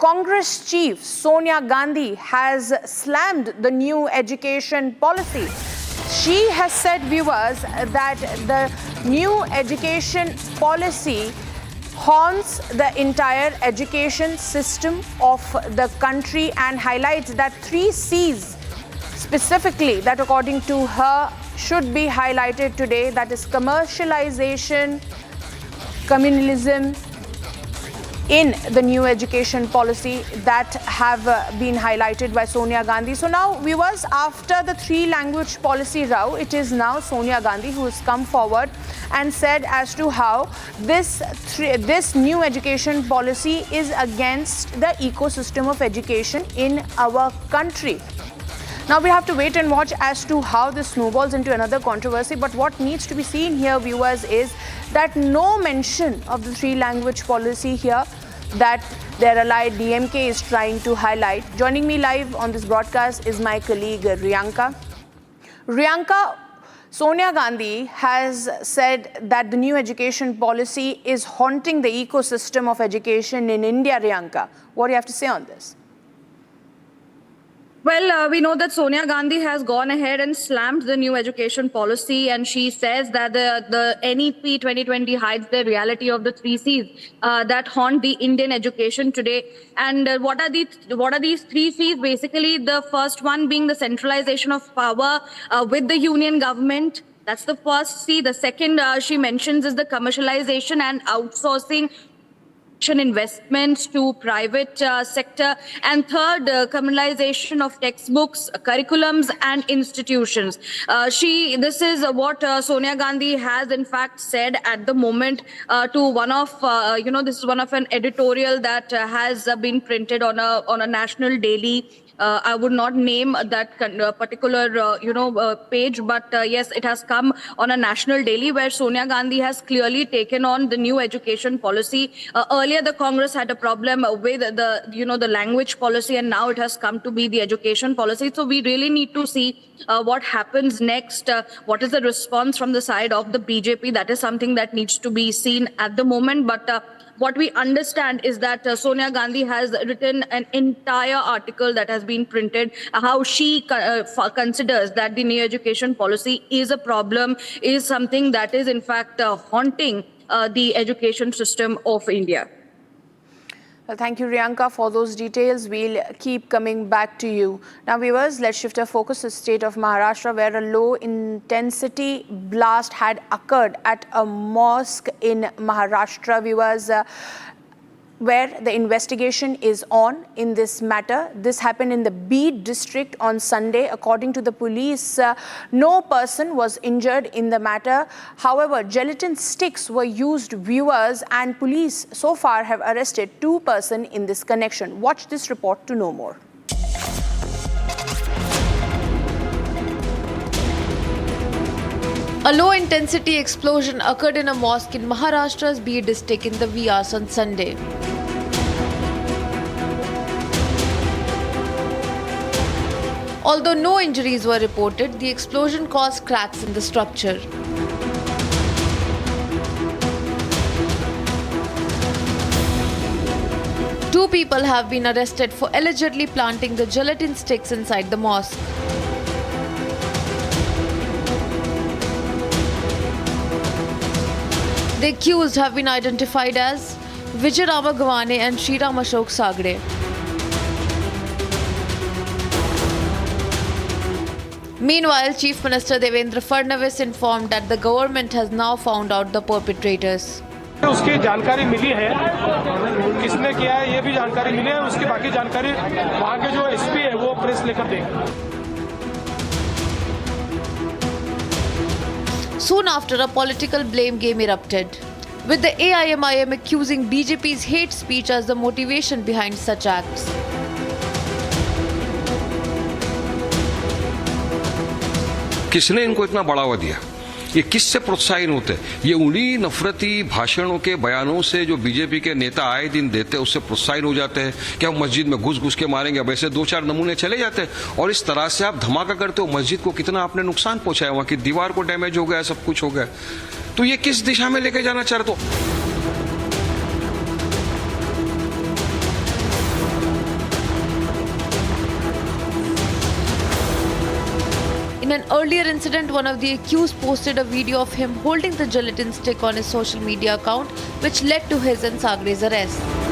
Congress chief Sonia Gandhi has slammed the new education policy. She has said, viewers, that the new education policy haunts the entire education system of the country and highlights that 3 C's specifically that according to her should be highlighted today, that is commercialization, communalism in the new education policy that have been highlighted by Sonia Gandhi. So now, viewers, after the 3-language policy row, it is now Sonia Gandhi who has come forward and said as to how this new education policy is against the ecosystem of education in our country. Now we have to wait and watch as to how this snowballs into another controversy. But what needs to be seen here, viewers, is that no mention of the 3-language policy here that their allied DMK is trying to highlight. Joining me live on this broadcast is my colleague Riyanka. Riyanka, Sonia Gandhi has said that the new education policy is haunting the ecosystem of education in India. Riyanka, what do you have to say on this? Well, we know that Sonia Gandhi has gone ahead and slammed the new education policy, and she says that the NEP 2020 hides the reality of the 3 C's that haunt the Indian education today. And what are these 3 C's? Basically, the first one being the centralization of power with the union government. That's the first C. The second she mentions is the commercialization and outsourcing investments to private sector, and third, communalization of textbooks, curriculums and institutions. This is what Sonia Gandhi has in fact said at the moment to one of this is one of an editorial that has been printed on a national daily. I would not name that particular page, but yes, it has come on a national daily where Sonia Gandhi has clearly taken on the new education policy. Earlier, the Congress had a problem with the language policy, and now it has come to be the education policy. So we really need to see what happens next. What is the response from the side of the BJP? That is something that needs to be seen at the moment. But what we understand is that Sonia Gandhi has written an entire article that has been printed, how she considers that the new education policy is a problem, is something that is in fact haunting the education system of India. Well, thank you, Riyanka, for those details. We'll keep coming back to you. Now, viewers, let's shift our focus to the state of Maharashtra, where a low-intensity blast had occurred at a mosque in Maharashtra, viewers, where the investigation is on in this matter. This happened in the Beed district on Sunday. According to the police, no person was injured in the matter. However, gelatin sticks were used, viewers, and police so far have arrested 2 persons in this connection. Watch this report to know more. A low-intensity explosion occurred in a mosque in Maharashtra's Beed district in the wee hours on Sunday. Although no injuries were reported, the explosion caused cracks in the structure. Two people have been arrested for allegedly planting the gelatin sticks inside the mosque. The accused have been identified as Vijay Rama Gavane and Shriram Ashok Sagde. Meanwhile, Chief Minister Devendra Fadnavis informed that the government has now found out the perpetrators. उसकी जानकारी मिली है, किसने किया है ये भी जानकारी मिली है, उसकी बाकी जानकारी वहाँ के जो एसपी है वो प्रेस लेकर देंगे. Soon after, a political blame game erupted, with the AIMIM accusing BJP's hate speech as the motivation behind such acts. किसने इनको इतना बढ़ावा दिया? ये किससे प्रोत्साहित होते? ये उन्हीं नफरती भाषणों के बयानों से जो बीजेपी के नेता आए दिन देते उससे प्रोत्साहित हो जाते हैं कि हम मस्जिद में घुस घुस के मारेंगे. अब ऐसे 2-4 नमूने चले जाते हैं और इस तरह से आप धमाका करते हो. मस्जिद को कितना आपने नुकसान पहुंचाया, वहां की दीवार को डैमेज हो गया, सब कुछ हो गया. तो ये किस दिशा में लेके जाना चाह रहे? तो In an earlier incident, one of the accused posted a video of him holding the gelatin stick on his social media account, which led to his and Sagre's arrest.